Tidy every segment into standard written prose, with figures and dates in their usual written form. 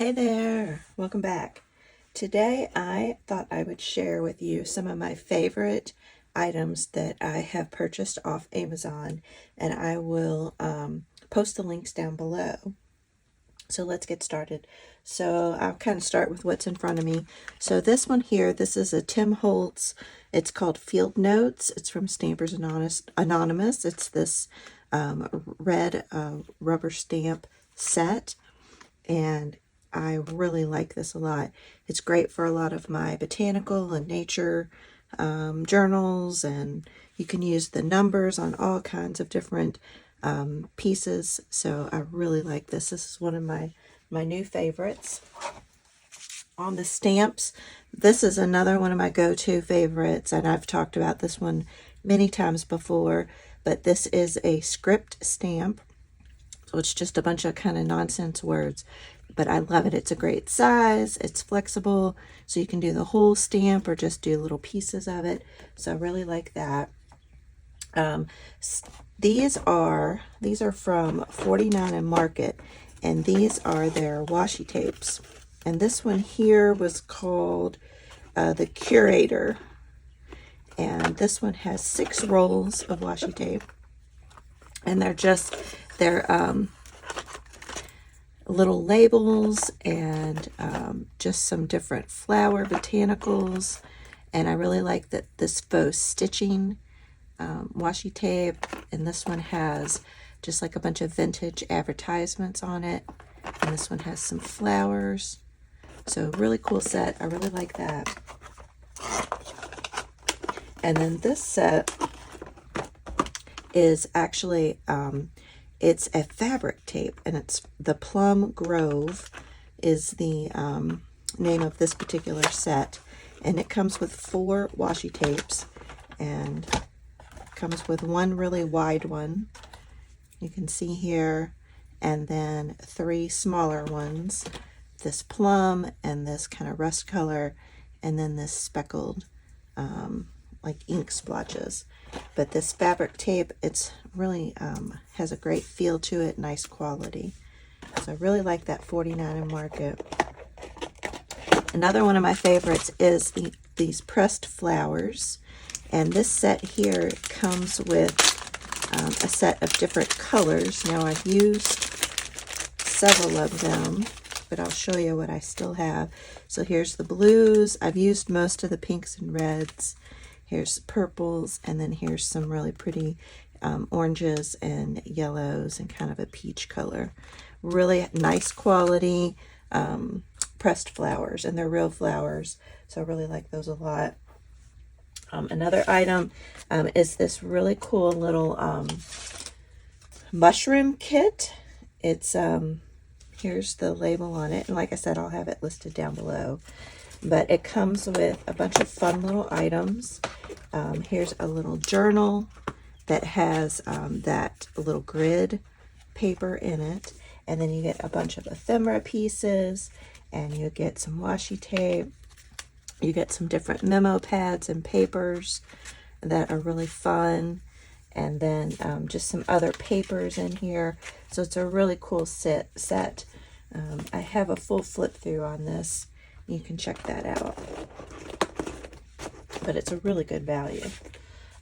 Hey there, welcome back. Today I thought I would share with you some of my favorite items that I have purchased off Amazon, and I will post the links down below. So let's get started. So I'll kind of start with what's in front of me. So this one here, this is a Tim Holtz. It's called Field Notes. It's from Stampers Anonymous. It's this red rubber stamp set, and I really like this a lot. It's great for a lot of my botanical and nature journals, and you can use the numbers on all kinds of different pieces. So I really like this. This is one of my new favorites. On the stamps, this is another one of my go-to favorites, and I've talked about this one many times before, but this is a script stamp. So it's just a bunch of kind of nonsense words, but I love it. It's a great size. It's flexible, so you can do the whole stamp or just do little pieces of it. So I really like that. These are from 49 and Market, and these are their washi tapes. And this one here was called the Curator, and this one has 6 rolls of washi tape, and they're little labels and just some different flower botanicals. And I really like that this faux stitching washi tape, and this one has just like a bunch of vintage advertisements on it, and this one has some flowers. So really cool set. I really like that. And then this set is actually it's a fabric tape, and it's the Plum Grove is the name of this particular set, and it comes with 4 washi tapes, and comes with one really wide one, you can see here, and then 3 smaller ones, this plum and this kind of rust color, and then this speckled like ink splotches. But this fabric tape, it's really has a great feel to it, nice quality. So I really like that 49 and Market. Another one of my favorites is these pressed flowers, and this set here comes with a set of different colors. Now I've used several of them, but I'll show you what I still have. So here's the blues. I've used most of the pinks and reds. Here's purples, and then here's some really pretty oranges and yellows and kind of a peach color. Really nice quality pressed flowers, and they're real flowers, so I really like those a lot. Another item is this really cool little mushroom kit. It's here's the label on it, and like I said, I'll have it listed down below. But it comes with a bunch of fun little items. Here's a little journal that has that little grid paper in it. And then you get a bunch of ephemera pieces, and you get some washi tape. You get some different memo pads and papers that are really fun. And then just some other papers in here. So it's a really cool set. I have a full flip through on this. You can check that out, but it's a really good value.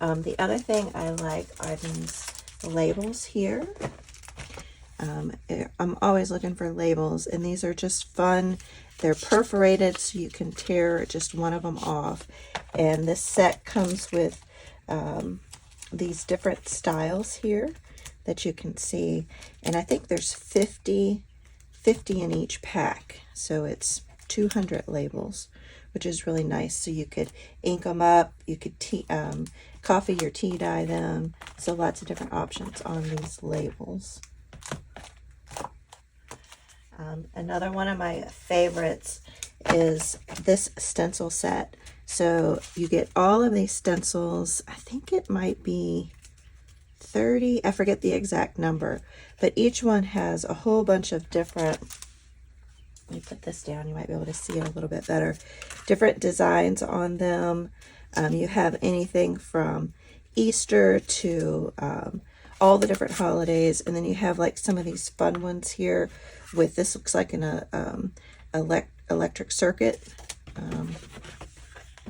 The other thing I like are these labels here. I'm always looking for labels, and these are just fun. They're perforated, so you can tear just one of them off. And this set comes with these different styles here that you can see, and I think there's 50 in each pack, so it's 200 labels, which is really nice. So you could ink them up, you could coffee or tea dye them, so lots of different options on these labels. Another one of my favorites is this stencil set. So you get all of these stencils. I think it might be 30, I forget the exact number, but each one has a whole bunch of different, let me put this down, you might be able to see it a little bit better, different designs on them. You have anything from Easter to all the different holidays, and then you have like some of these fun ones here with, this looks like electric circuit.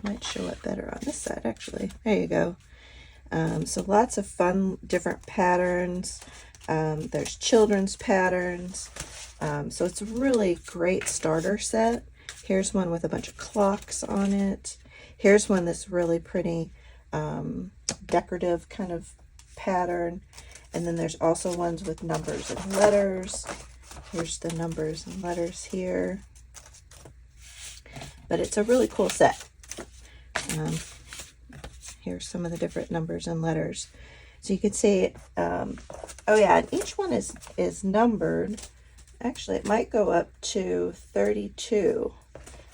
Might show it better on this side, actually. There you go. So lots of fun, different patterns. There's children's patterns. So it's a really great starter set. Here's one with a bunch of clocks on it. Here's one that's really pretty decorative kind of pattern. And then there's also ones with numbers and letters. Here's the numbers and letters here. But it's a really cool set. Here's some of the different numbers and letters. So you can see, oh yeah, and each one is numbered. Actually, it might go up to 32,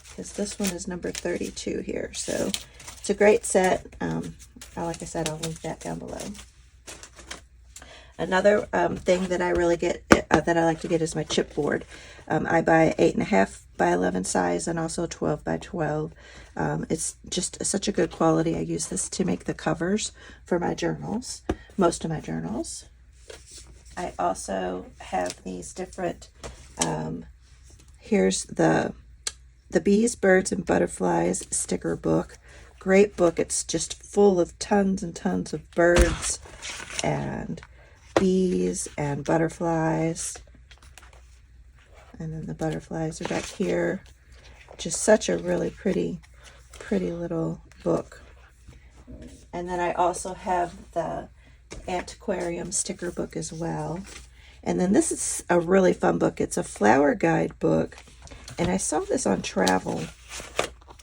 because this one is number 32 here. So it's a great set. Like I said, I'll link that down below. Another thing that I really get, that I like to get, is my chipboard. I buy 8.5 by 11 size and also 12 by 12. It's just such a good quality. I use this to make the covers for my journals, most of my journals. I also have these different, here's the Bees, Birds, and Butterflies sticker book. Great book. It's just full of tons and tons of birds and bees and butterflies. And then the butterflies are back here. Just such a really pretty little book. And then I also have the Antiquarium sticker book as well. And then this is a really fun book. It's a flower guide book. And I saw this on travel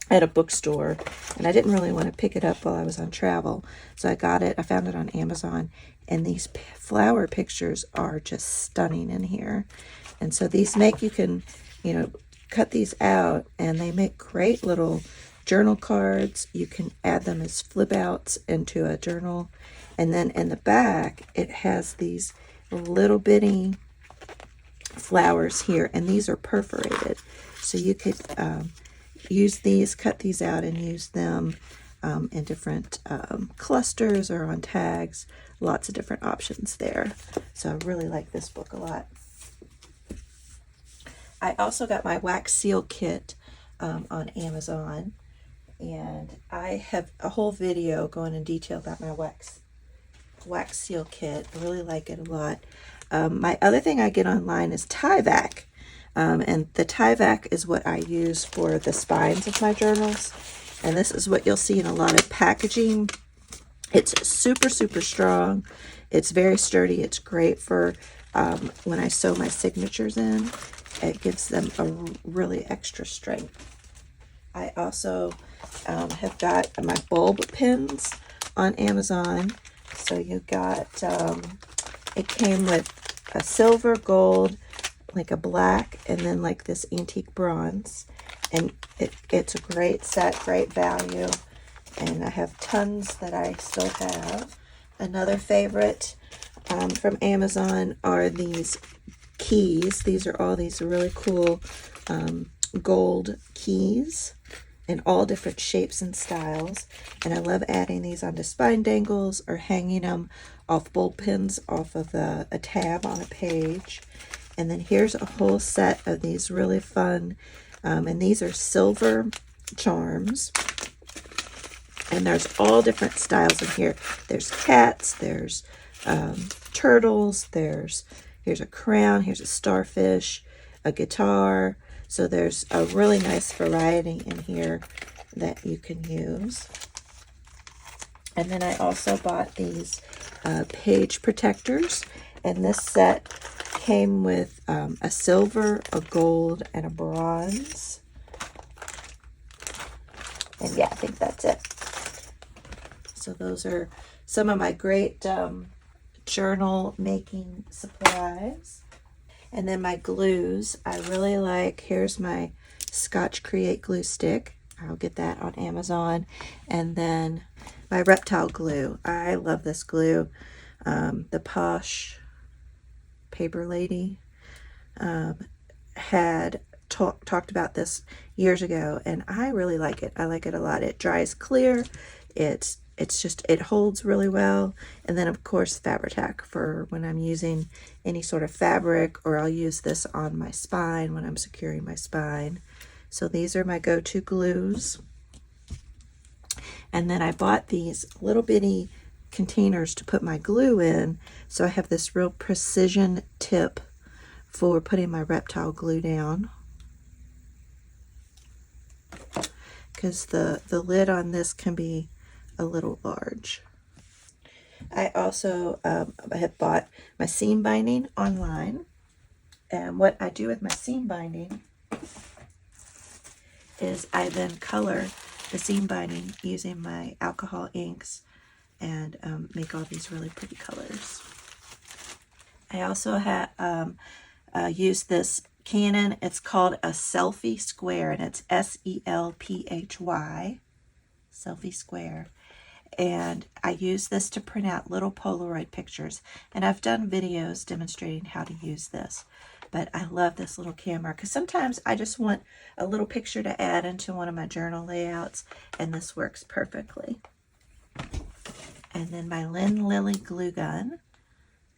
at a bookstore, and I didn't really want to pick it up while I was on travel. So I got it. I found it on Amazon. And these flower pictures are just stunning in here. And so these make, you can, you know, cut these out, and they make great little journal cards. You can add them as flip outs into a journal. And then in the back, it has these little bitty flowers here, and these are perforated. So you could use these, cut these out, and use them in different clusters or on tags. Lots of different options there. So I really like this book a lot. I also got my wax seal kit on Amazon, and I have a whole video going in detail about my wax seal kit. I really like it a lot. My other thing I get online is Tyvek, and the Tyvek is what I use for the spines of my journals, and this is what you'll see in a lot of packaging. It's super strong. It's very sturdy. It's great for when I sew my signatures in. It gives them a really extra strength. I also have got my bulb pins on Amazon. So you got, it came with a silver, gold, like a black, and then like this antique bronze. And it's a great set, great value. And I have tons that I still have. Another favorite from Amazon are these keys. These are all these really cool gold keys in all different shapes and styles. And I love adding these onto spine dangles or hanging them off bulb pins off of a tab on a page. And then here's a whole set of these really fun, and these are silver charms. And there's all different styles in here. There's cats, there's turtles, here's a crown, here's a starfish, a guitar. So there's a really nice variety in here that you can use. And then I also bought these page protectors. And this set came with a silver, a gold, and a bronze. And yeah, I think that's it. So those are some of my great journal making supplies. And then my glues, I really like, here's my Scotch Create glue stick. I'll get that on Amazon. And then my reptile glue. I love this glue. The Posh Paper Lady had talked about this years ago, and I really like it. I like it a lot. It dries clear. It's it holds really well. And then of course Fabri-Tac for when I'm using any sort of fabric, or I'll use this on my spine when I'm securing my spine. So these are my go-to glues. And then I bought these little bitty containers to put my glue in, so I have this real precision tip for putting my reptile glue down, because the lid on this can be a little large. I also have bought my seam binding online, and what I do with my seam binding is I then color the seam binding using my alcohol inks and make all these really pretty colors. I also have used this Canon. It's called a Selfie Square, and it's S-E-L-P-H-Y, Selfie Square. And I use this to print out little Polaroid pictures. And I've done videos demonstrating how to use this. But I love this little camera because sometimes I just want a little picture to add into one of my journal layouts, and this works perfectly. And then my Lynn Lily glue gun.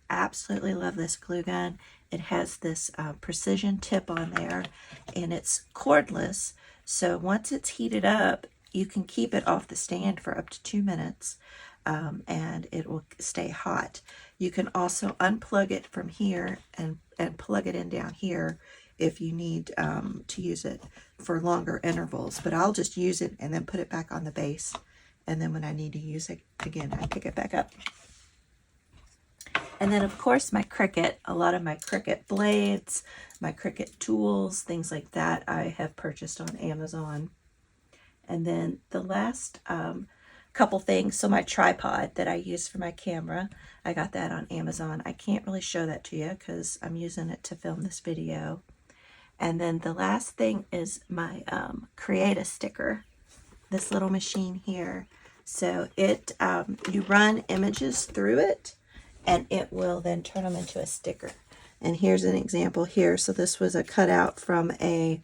Absolutely love this glue gun. It has this precision tip on there, and it's cordless. So once it's heated up, you can keep it off the stand for up to 2 minutes, and it will stay hot. You can also unplug it from here and plug it in down here if you need to use it for longer intervals. But I'll just use it and then put it back on the base. And then when I need to use it again, I pick it back up. And then of course my Cricut, a lot of my Cricut blades, my Cricut tools, things like that I have purchased on Amazon. And then the last couple things, so my tripod that I use for my camera, I got that on Amazon. I can't really show that to you because I'm using it to film this video. And then the last thing is my Create a sticker, this little machine here. So it you run images through it, and it will then turn them into a sticker. And here's an example here. So this was a cutout from a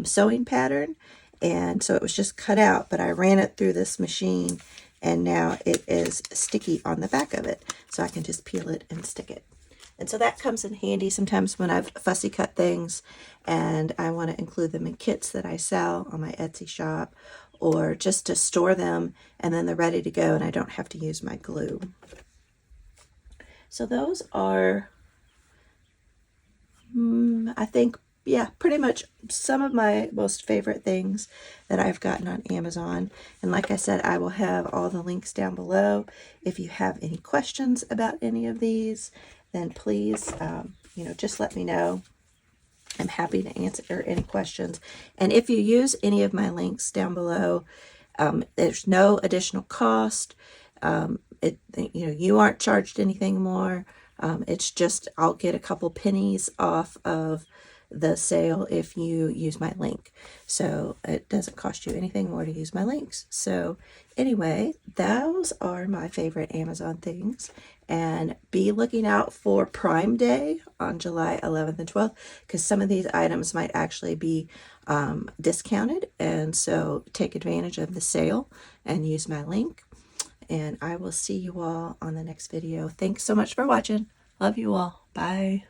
sewing pattern. And so it was just cut out, but I ran it through this machine, and now it is sticky on the back of it. So I can just peel it and stick it. And so that comes in handy sometimes when I've fussy cut things and I want to include them in kits that I sell on my Etsy shop, or just to store them and then they're ready to go and I don't have to use my glue. So those are, I think, yeah, pretty much some of my most favorite things that I've gotten on Amazon. And like I said, I will have all the links down below. If you have any questions about any of these, then please, just let me know. I'm happy to answer any questions. And if you use any of my links down below, there's no additional cost. You aren't charged anything more. It's just I'll get a couple pennies off of the sale if you use my link. So it doesn't cost you anything more to use my links. So anyway, those are my favorite Amazon things. And be looking out for Prime Day on July 11th and 12th, because some of these items might actually be discounted. And so take advantage of the sale and use my link. And I will see you all on the next video. Thanks so much for watching. Love you all. Bye.